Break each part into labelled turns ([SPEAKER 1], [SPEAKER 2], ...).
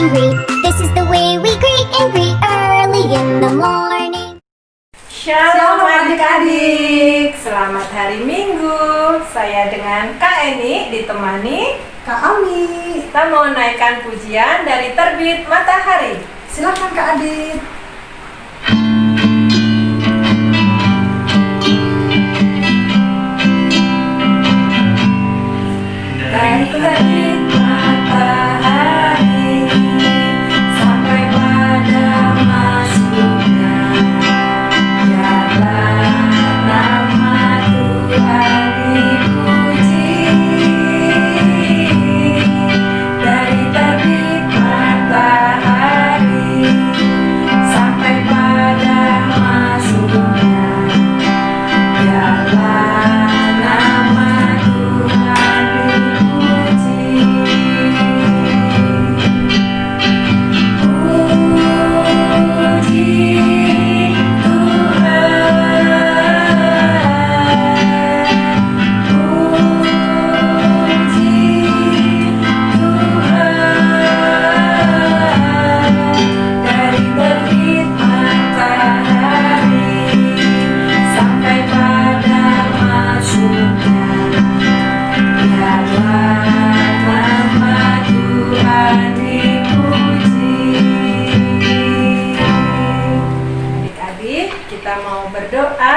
[SPEAKER 1] and greet. This is the way we greet and greet early in the morning.
[SPEAKER 2] Shalom adik-adik, selamat hari Minggu. Saya dengan Kak Eni ditemani
[SPEAKER 3] Kak Ami.
[SPEAKER 2] Kita mau naikkan pujian dari Terbit Matahari.
[SPEAKER 3] Silakan Kak Adit.
[SPEAKER 2] Dari terbit matahari sampai pada masuknya jalan nama Tuhan dipuji. Dari terbit matahari sampai pada masuknya jalan nama Tuhan dipuji. Puji dari terbit matahari sampai pada masuknya jalan nama Tuhan dipuji. Adik-adik, kita mau berdoa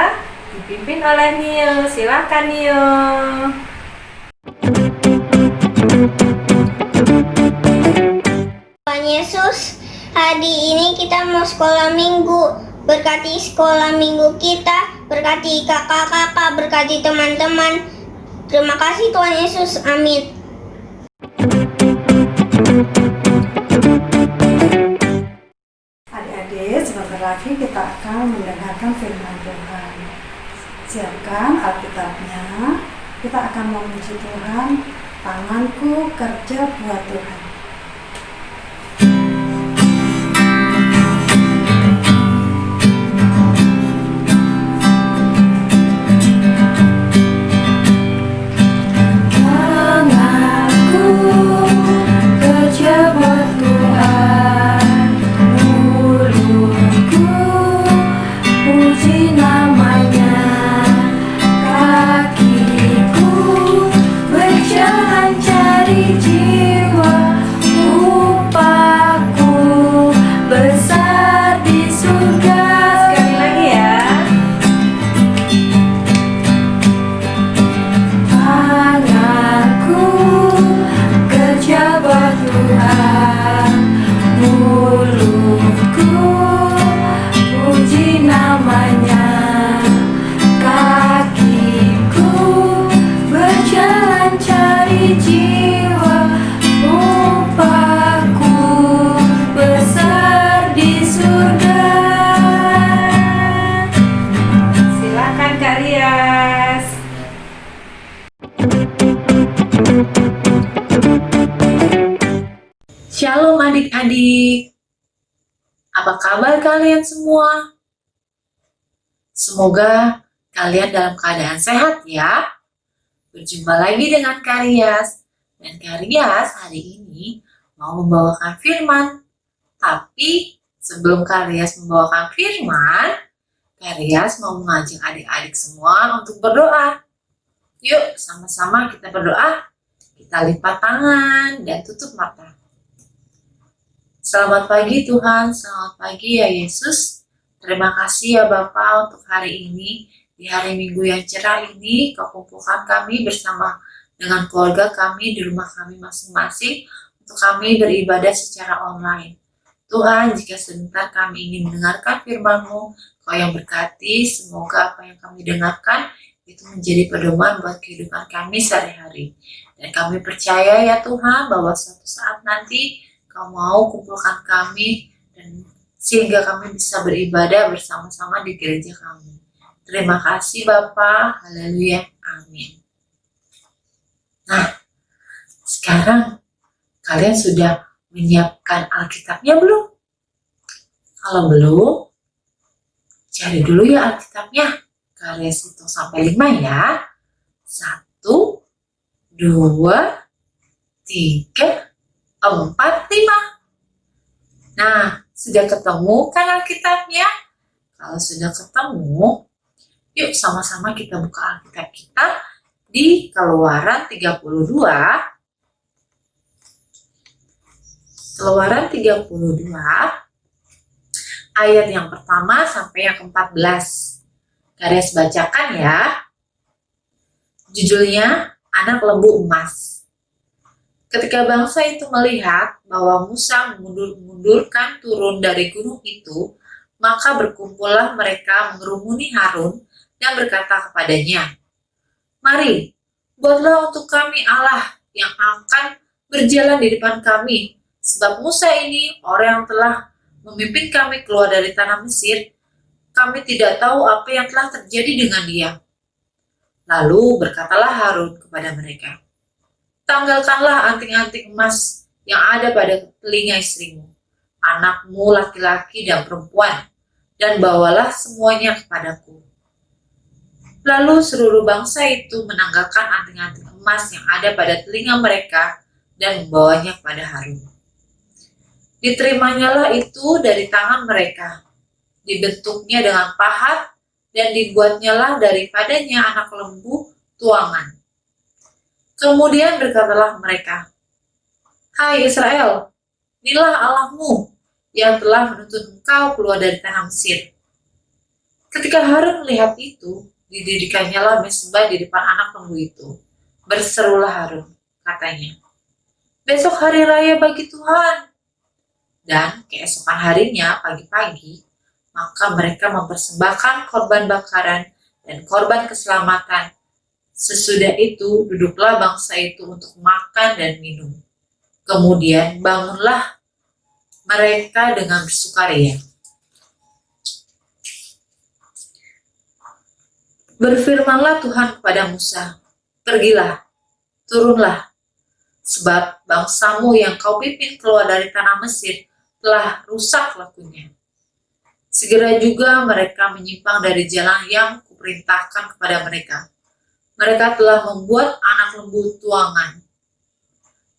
[SPEAKER 2] dipimpin oleh Nio. Silakan Nio.
[SPEAKER 4] Tuhan Yesus, hari ini kita mau sekolah minggu. Berkati sekolah minggu kita, berkati kakak-kakak, berkati teman-teman. Terima kasih Tuhan Yesus, amin.
[SPEAKER 3] Adik-adik, sebentar lagi kita akan mendengarkan firman Tuhan. Siapkan Alkitabnya. Kita akan memuji Tuhan. Tanganku kerja buat Tuhan.
[SPEAKER 2] Tanganku kerja buat Tuhan, mulutku puji namanya, kakiku berjalan cari jiwa, upahku besar di surga. Sekali lagi ya. Tanganku kerja buat Tuhan, mulutku puji namanya, kakiku berjalan cari jiwa, upahku besar di surga. Silakan Kak Rias.
[SPEAKER 5] Shalom adik-adik, apa kabar kalian semua? Semoga kalian dalam keadaan sehat ya. Berjumpa lagi dengan Kak Rias. Dan Kak Rias hari ini mau membawakan firman. Tapi sebelum Kak Rias membawakan firman, Kak Rias mau mengajak adik-adik semua untuk berdoa. Yuk sama-sama kita berdoa. Kita lipat tangan dan tutup mata. Selamat pagi Tuhan, selamat pagi ya Yesus. Terima kasih ya Bapa untuk hari ini. Di hari Minggu yang cerah ini, Kau kumpulkan kami bersama dengan keluarga kami di rumah kami masing-masing untuk kami beribadah secara online. Tuhan, jika sebentar kami ingin mendengarkan firman-Mu, Kau yang berkati, semoga apa yang kami dengarkan itu menjadi pedoman buat kehidupan kami sehari-hari. Dan kami percaya ya Tuhan bahwa suatu saat nanti Kau mau kumpulkan kami dan sehingga kami bisa beribadah bersama-sama di gereja kami. Terima kasih Bapa, haleluya, amin. Nah, sekarang kalian sudah menyiapkan Alkitabnya belum? Kalau belum, cari dulu ya Alkitabnya. Kalian hitung sampai 5 ya. 1, 2, 3, 4, 5. Nah, sudah ketemu kan Alkitabnya? Kalau sudah ketemu, yuk sama-sama kita buka Alkitab kita di Keluaran 32. Keluaran 32 ayat yang pertama sampai yang ke-14. Garis bacakan ya. Judulnya Anak Lembu Emas. Ketika bangsa itu melihat bahwa Musa mengundur-mundurkan turun dari gunung itu, maka berkumpullah mereka mengerumuni Harun dan berkata kepadanya, "Mari, buatlah untuk kami Allah yang akan berjalan di depan kami, sebab Musa ini orang yang telah memimpin kami keluar dari tanah Mesir. Kami tidak tahu apa yang telah terjadi dengan dia." Lalu berkatalah Harun kepada mereka, "Tanggalkanlah anting-anting emas yang ada pada telinga istrimu, anakmu laki-laki dan perempuan, dan bawalah semuanya kepadaku." Lalu seluruh bangsa itu menanggalkan anting-anting emas yang ada pada telinga mereka dan membawanya kepada Harun. Diterimanya itu dari tangan mereka, dibentuknya dengan pahat, dan dibuatnyalah daripadanya anak lembu tuangan. Kemudian berkatalah mereka, "Hai Israel, inilah Allahmu yang telah menuntun engkau keluar dari tanah Mesir." Ketika Harun melihat itu, didirikannya mezbah di depan anak lembu itu. Berserulah Harun, katanya, "Besok hari raya bagi Tuhan." Dan keesokan harinya pagi-pagi, maka mereka mempersembahkan korban bakaran dan korban keselamatan. Sesudah itu duduklah bangsa itu untuk makan dan minum. Kemudian bangunlah mereka dengan bersukaria. Berfirmanlah Tuhan kepada Musa, "Pergilah, turunlah, sebab bangsamu yang kau pimpin keluar dari tanah Mesir telah rusak lakunya." Segera juga mereka menyimpang dari jalan yang kuperintahkan kepada mereka. Mereka telah membuat anak lembu tuangan,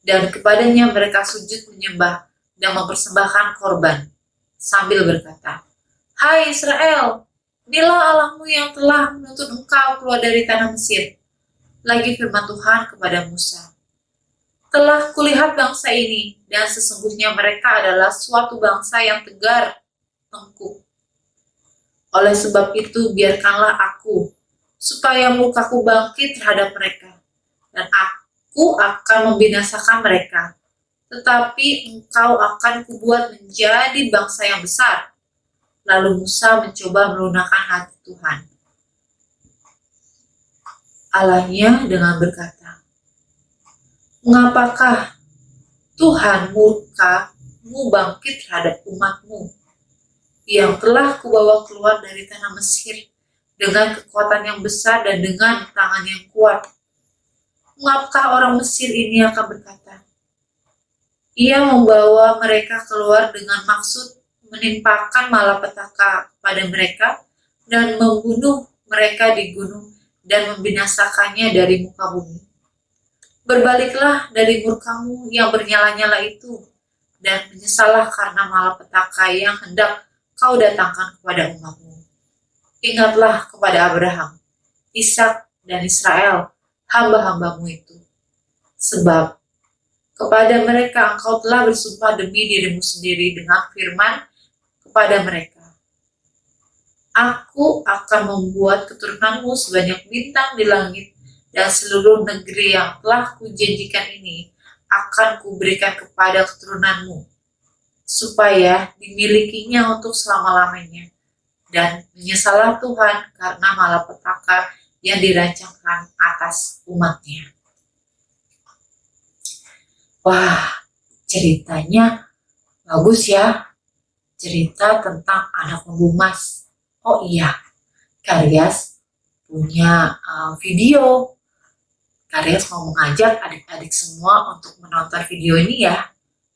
[SPEAKER 5] dan kepadanya mereka sujud menyembah dan mempersembahkan korban, sambil berkata, "Hai Israel, inilah Allahmu yang telah menuntun engkau keluar dari tanah Mesir." Lagi firman Tuhan kepada Musa, "Telah kulihat bangsa ini, dan sesungguhnya mereka adalah suatu bangsa yang tegar, tengkuk. Oleh sebab itu biarkanlah aku, supaya murkaku bangkit terhadap mereka, dan aku akan membinasakan mereka. Tetapi engkau akan kubuat menjadi bangsa yang besar." Lalu Musa mencoba melunakkan hati Tuhan Allahnya dengan berkata, "Mengapakah Tuhan murka-Mu bangkit terhadap umat-Mu, yang telah kubawa keluar dari tanah Mesir dengan kekuatan yang besar dan dengan tangan yang kuat? Mengapakah orang Mesir ini akan berkata, ia membawa mereka keluar dengan maksud menimpakan malapetaka pada mereka dan membunuh mereka di gunung dan membinasakannya dari muka bumi? Berbaliklah dari murkamu yang bernyala-nyala itu, dan menyesallah karena malapetaka yang hendak kau datangkan kepada umatmu. Ingatlah kepada Abraham, Ishak, dan Israel, hamba-hambamu itu. Sebab kepada mereka engkau telah bersumpah demi dirimu sendiri dengan firman kepada mereka, "Aku akan membuat keturunanmu sebanyak bintang di langit, dan seluruh negeri yang telah kujanjikan ini akan kuberikan kepada keturunanmu, supaya dimilikinya untuk selama-lamanya." Dan menyesallah Tuhan karena malapetaka yang dirancangkan atas umatnya. Wah, ceritanya bagus ya. Cerita tentang anak lembu emas. Oh iya, Karyas punya video. Karyas mau mengajak adik-adik semua untuk menonton video ini ya.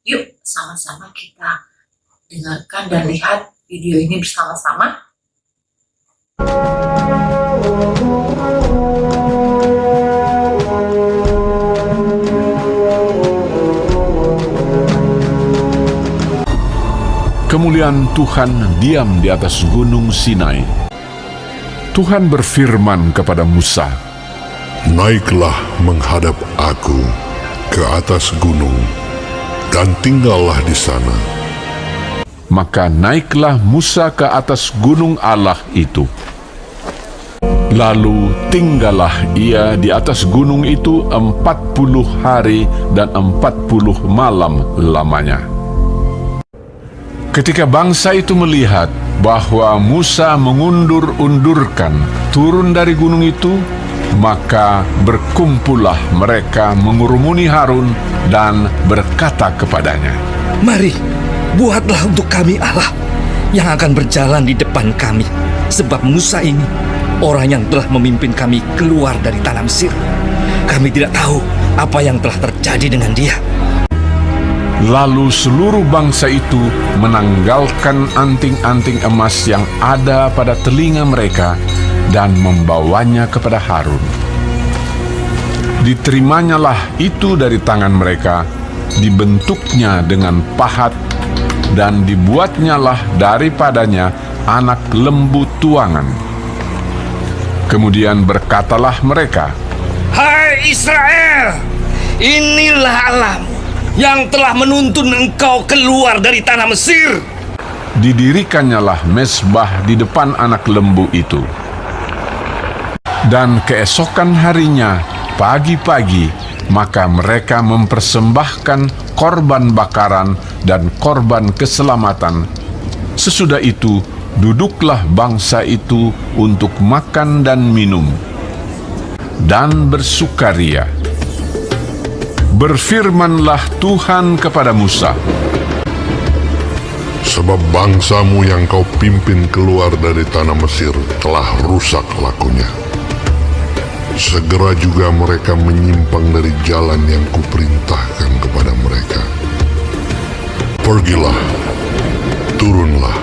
[SPEAKER 5] Yuk, sama-sama kita dengarkan dan lihat video ini bersama-sama.
[SPEAKER 6] kemuliaan Tuhan diam di atas gunung Sinai. Tuhan berfirman kepada Musa,
[SPEAKER 7] Naiklah menghadap aku ke atas gunung, dan tinggallah di sana.
[SPEAKER 6] Maka naiklah Musa ke atas gunung Allah itu. Lalu tinggallah ia di atas gunung itu 40 hari dan 40 malam lamanya. Ketika bangsa itu melihat bahwa Musa mengundur-undurkan turun dari gunung itu, maka berkumpullah mereka mengurumuni Harun dan berkata kepadanya,
[SPEAKER 8] Mari, buatlah untuk kami Allah yang akan berjalan di depan kami, sebab Musa ini orang yang telah memimpin kami keluar dari tanah Mesir. Kami tidak tahu apa yang telah terjadi dengan dia.
[SPEAKER 6] Lalu seluruh bangsa itu menanggalkan anting-anting emas yang ada pada telinga mereka dan membawanya kepada Harun. Diterimanya itu dari tangan mereka, dibentuknya dengan pahat, dan dibuatnyalah daripadanya anak lembu tuangan. Kemudian berkatalah mereka,
[SPEAKER 8] Hai Israel, inilah Allahmu yang telah menuntun engkau keluar dari tanah Mesir.
[SPEAKER 6] Didirikannyalah mezbah di depan anak lembu itu. Dan keesokan harinya, pagi-pagi, maka mereka mempersembahkan korban bakaran dan korban keselamatan. Sesudah itu, duduklah bangsa itu untuk makan dan minum, dan bersukaria. Berfirmanlah Tuhan kepada Musa,
[SPEAKER 7] Sebab bangsamu yang kau pimpin keluar dari tanah Mesir telah rusak lakunya. Segera juga mereka menyimpang dari jalan yang kuperintahkan kepada mereka. Pergilah, turunlah.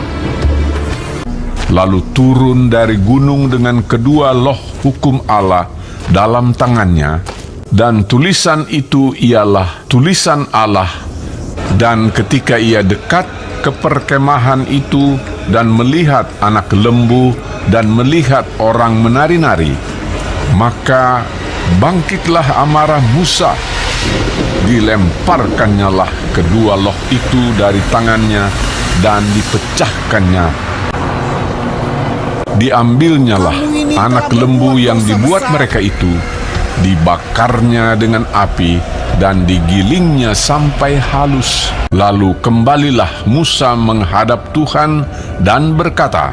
[SPEAKER 6] Lalu turun dari gunung dengan kedua loh hukum Allah dalam tangannya, dan tulisan itu ialah tulisan Allah. Dan ketika ia dekat ke perkemahan itu dan melihat anak lembu dan melihat orang menari-nari, maka bangkitlah amarah Musa. Dilemparkannyalah kedua loh itu dari tangannya dan dipecahkannya. Diambilnyalah anak lembu yang dibuat mereka itu, dibakarnya dengan api dan digilingnya sampai halus. Lalu kembalilah Musa menghadap Tuhan dan berkata,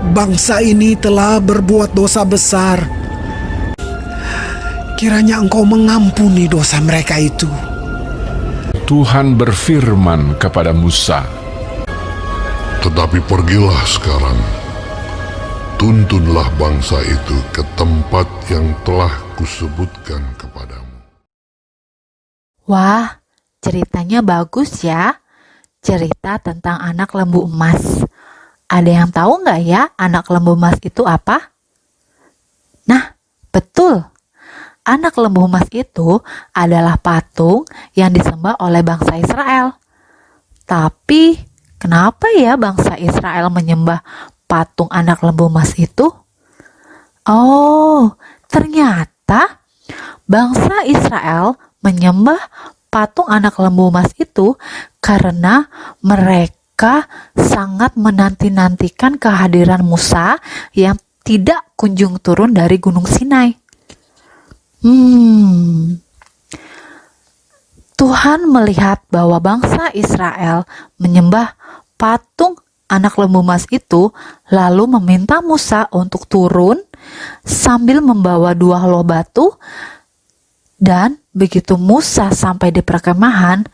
[SPEAKER 9] Bangsa ini telah berbuat dosa besar. Kiranya Engkau mengampuni dosa mereka itu.
[SPEAKER 6] Tuhan berfirman kepada Musa,
[SPEAKER 7] Tetapi pergilah sekarang, tuntunlah bangsa itu ke tempat yang telah kusebutkan kepadamu.
[SPEAKER 10] Wah, ceritanya bagus ya. Cerita tentang anak lembu emas. Ada yang tahu nggak ya anak lembu emas itu apa? Nah, betul. Anak lembu emas itu adalah patung yang disembah oleh bangsa Israel. Tapi, kenapa ya bangsa Israel menyembah patung anak lembu emas itu? Oh, ternyata bangsa Israel menyembah patung anak lembu emas itu karena mereka sangat menanti-nantikan kehadiran Musa yang tidak kunjung turun dari Gunung Sinai. Tuhan melihat bahwa bangsa Israel menyembah patung anak lembu emas itu, lalu meminta Musa untuk turun sambil membawa 2 loh batu. Dan begitu Musa sampai di perkemahan,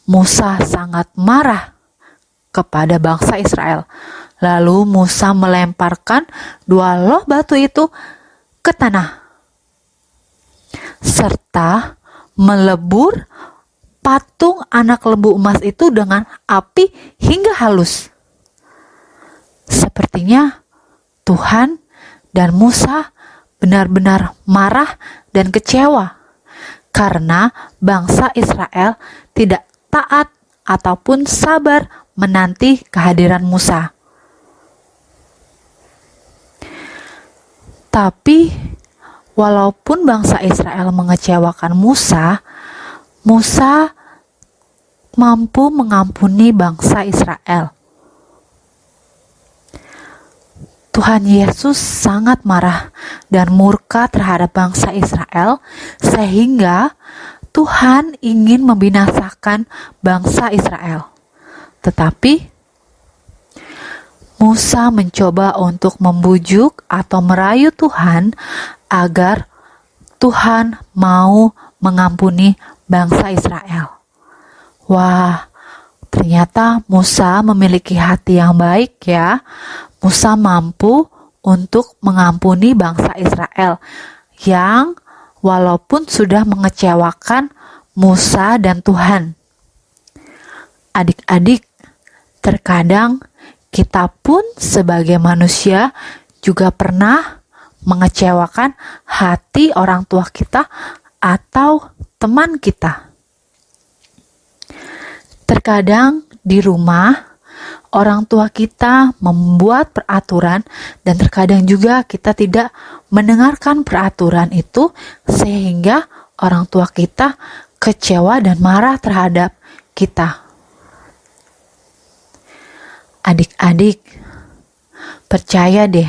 [SPEAKER 10] Musa sangat marah kepada bangsa Israel. Lalu Musa melemparkan 2 loh batu itu ke tanah, serta melebur patung anak lembu emas itu dengan api hingga halus. Sepertinya Tuhan dan Musa benar-benar marah dan kecewa karena bangsa Israel tidak taat ataupun sabar menanti kehadiran Musa. Tapi walaupun bangsa Israel mengecewakan Musa, Musa mampu mengampuni bangsa Israel. Tuhan Yesus sangat marah dan murka terhadap bangsa Israel, sehingga Tuhan ingin membinasakan bangsa Israel. Tetapi Musa mencoba untuk membujuk atau merayu Tuhan agar Tuhan mau mengampuni bangsa Israel. Wah, ternyata Musa memiliki hati yang baik ya. Musa mampu untuk mengampuni bangsa Israel yang walaupun sudah mengecewakan Musa dan Tuhan. Adik-adik, terkadang kita pun sebagai manusia juga pernah mengecewakan hati orang tua kita atau teman kita. Terkadang di rumah, orang tua kita membuat peraturan dan terkadang juga kita tidak mendengarkan peraturan itu sehingga orang tua kita kecewa dan marah terhadap kita. Adik-adik, percaya deh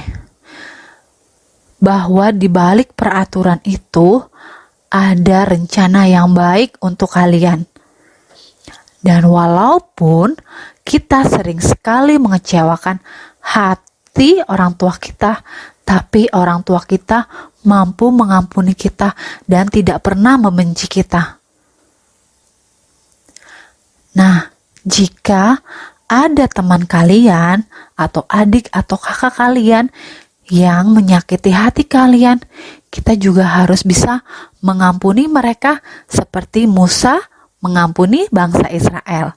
[SPEAKER 10] bahwa di balik peraturan itu ada rencana yang baik untuk kalian. Dan walaupun kita sering sekali mengecewakan hati orang tua kita, tapi orang tua kita mampu mengampuni kita dan tidak pernah membenci kita. Nah, jika ada teman kalian atau adik atau kakak kalian yang menyakiti hati kalian, kita juga harus bisa mengampuni mereka seperti Musa mengampuni bangsa Israel.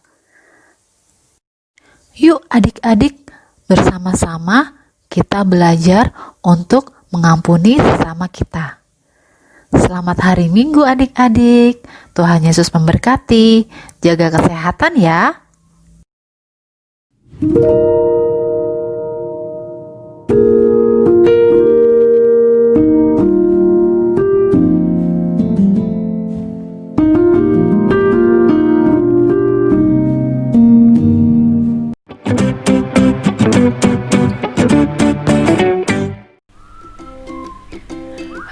[SPEAKER 10] Yuk adik-adik, bersama-sama kita belajar untuk mengampuni sesama kita. Selamat hari Minggu adik-adik. Tuhan Yesus memberkati. Jaga kesehatan ya.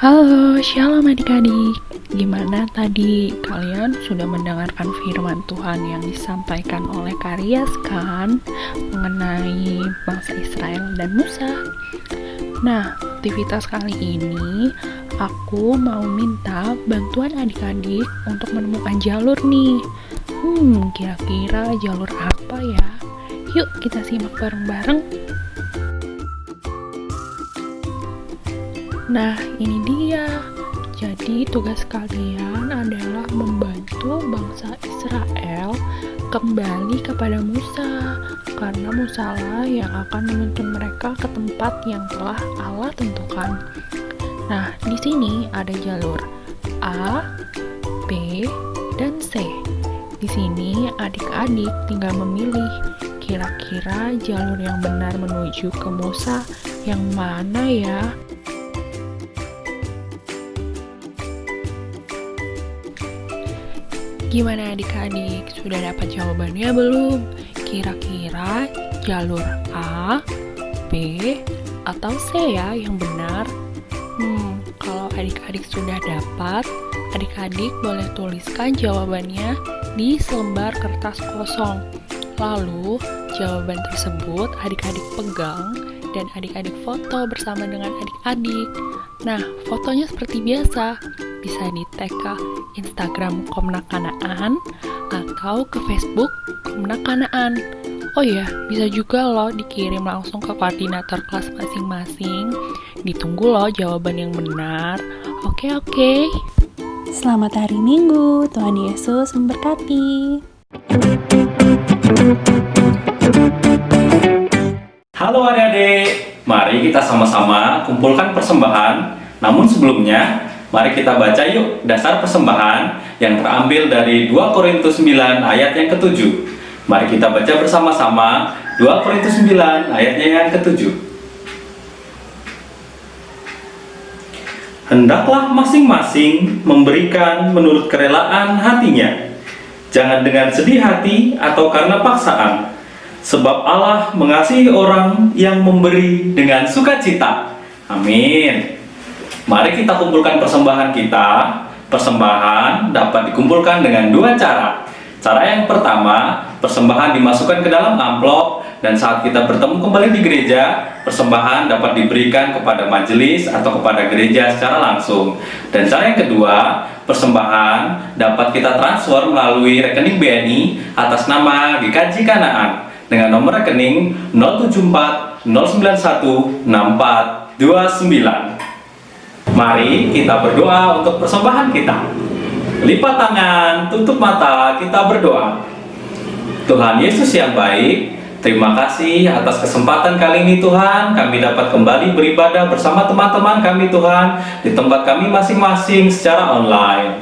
[SPEAKER 11] Halo, shalom adik-adik. Gimana tadi kalian sudah mendengarkan firman Tuhan yang disampaikan oleh Karyas kan mengenai bangsa Israel dan Musa? Nah, aktivitas kali ini aku mau minta bantuan adik-adik untuk menemukan jalur nih. Kira-kira jalur apa ya? Yuk kita simak bareng-bareng. Nah, ini dia. Jadi tugas kalian adalah membantu bangsa Israel kembali kepada Musa, karena Musalah yang akan menuntun mereka ke tempat yang telah Allah tentukan. Nah, di sini ada jalur A, B, dan C. Di sini adik-adik tinggal memilih kira-kira jalur yang benar menuju ke Musa yang mana ya? Gimana adik-adik? Sudah dapat jawabannya belum? Kira-kira jalur A, B, atau C ya yang benar? Kalau adik-adik sudah dapat, adik-adik boleh tuliskan jawabannya di selembar kertas kosong. Lalu, jawaban tersebut adik-adik pegang dan adik-adik foto bersama dengan adik-adik. Nah, fotonya seperti biasa, bisa di-tag ke Instagram Komnak Kanaan atau ke Facebook Komnak Kanaan. Oh ya, bisa juga loh dikirim langsung ke koordinator kelas masing-masing. Ditunggu loh jawaban yang benar. Oke.
[SPEAKER 12] Selamat hari Minggu, Tuhan Yesus memberkati.
[SPEAKER 13] Halo adik-adik, mari kita sama-sama kumpulkan persembahan. Namun sebelumnya, mari kita baca yuk dasar persembahan yang terambil dari 2 Korintus 9 ayat yang ke-7. Mari kita baca bersama-sama 2 Korintus 9 ayatnya yang ke-7. Hendaklah masing-masing memberikan menurut kerelaan hatinya, jangan dengan sedih hati atau karena paksaan, sebab Allah mengasihi orang yang memberi dengan sukacita. Amin. Mari kita kumpulkan persembahan kita. Persembahan dapat dikumpulkan dengan 2 cara. Cara yang pertama, persembahan dimasukkan ke dalam amplop, dan saat kita bertemu kembali di gereja, persembahan dapat diberikan kepada majelis atau kepada gereja secara langsung. Dan cara yang kedua, persembahan dapat kita transfer melalui rekening BNI atas nama GKJ Kanaan dengan nomor rekening 074 091 6429. Mari kita berdoa untuk persembahan kita. Lipat tangan, tutup mata, kita berdoa. Tuhan Yesus yang baik, terima kasih atas kesempatan kali ini Tuhan. Kami dapat kembali beribadah bersama teman-teman kami Tuhan, di tempat kami masing-masing secara online.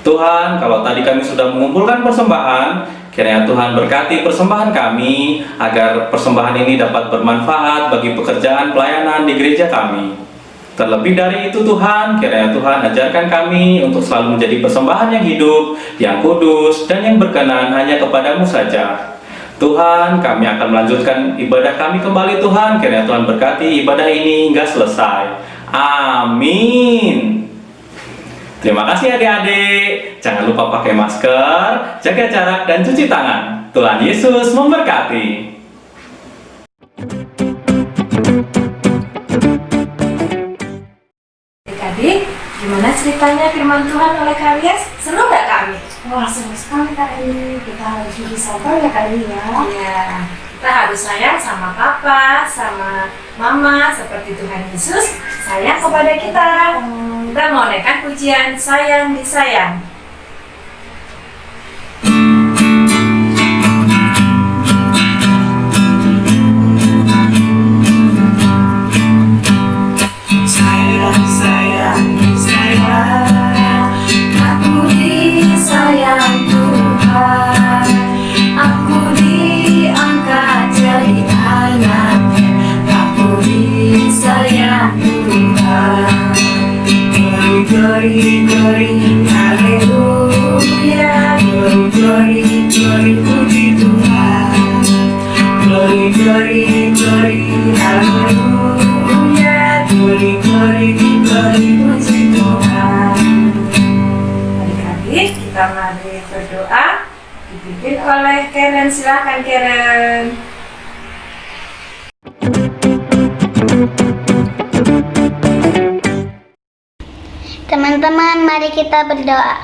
[SPEAKER 13] Tuhan, kalau tadi kami sudah mengumpulkan persembahan, kiranya Tuhan berkati persembahan kami, agar persembahan ini dapat bermanfaat bagi pekerjaan pelayanan di gereja kami. Terlebih dari itu Tuhan, kiranya Tuhan ajarkan kami untuk selalu menjadi persembahan yang hidup, yang kudus, dan yang berkenan hanya kepadamu saja. Tuhan, kami akan melanjutkan ibadah kami kembali Tuhan, kiranya Tuhan berkati ibadah ini hingga selesai. Amin. Terima kasih adik-adik. Jangan lupa pakai masker, jaga jarak, dan cuci tangan. Tuhan Yesus memberkati.
[SPEAKER 2] Adik, gimana ceritanya firman Tuhan oleh Kak Alias? Seru nggak Kak Ami?
[SPEAKER 3] Wah, seru sekali Kak Eli. Kita harus lebih sabar ya Kak Eli ya.
[SPEAKER 2] Iya, kita harus sayang sama papa, sama mama, seperti Tuhan Yesus sayang kepada kita. Kita mau naikkan pujian sayang disayang.
[SPEAKER 14] Glory, glory, haleluya. Glory, glory, glory, puji Tuhan. Glory, glory, glory, haleluya. Glory, glory, glory, puji Tuhan.
[SPEAKER 2] Adik-adik, kita mari berdoa, dipimpin oleh Karen. Silakan Karen.
[SPEAKER 4] Teman-teman, mari kita berdoa.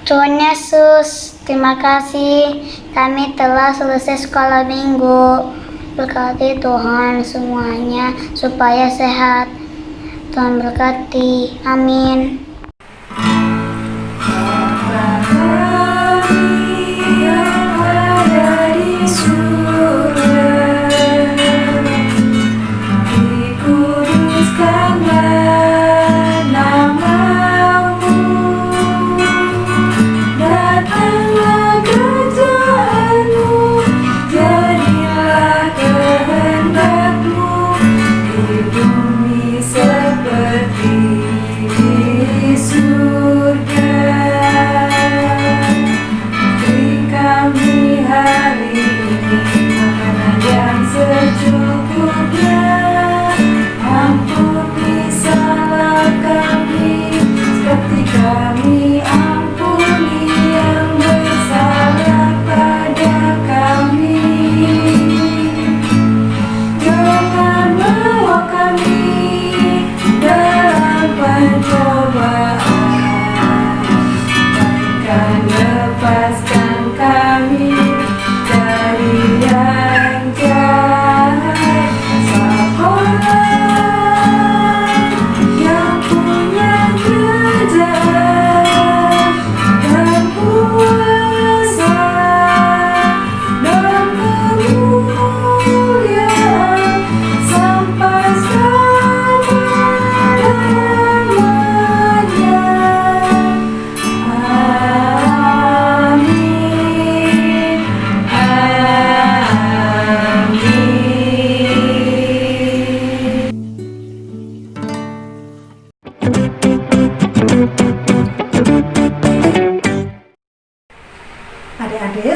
[SPEAKER 4] Tuhan Yesus, terima kasih kami telah selesai sekolah minggu. Berkati Tuhan semuanya supaya sehat. Tuhan berkati. Amin.
[SPEAKER 14] Seperti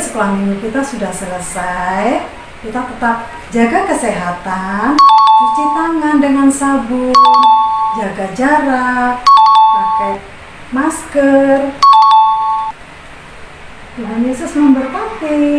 [SPEAKER 3] sekolah minggu kita sudah selesai. Kita tetap jaga kesehatan, cuci tangan dengan sabun, jaga jarak, pakai masker. Tuhan Yesus memberkati.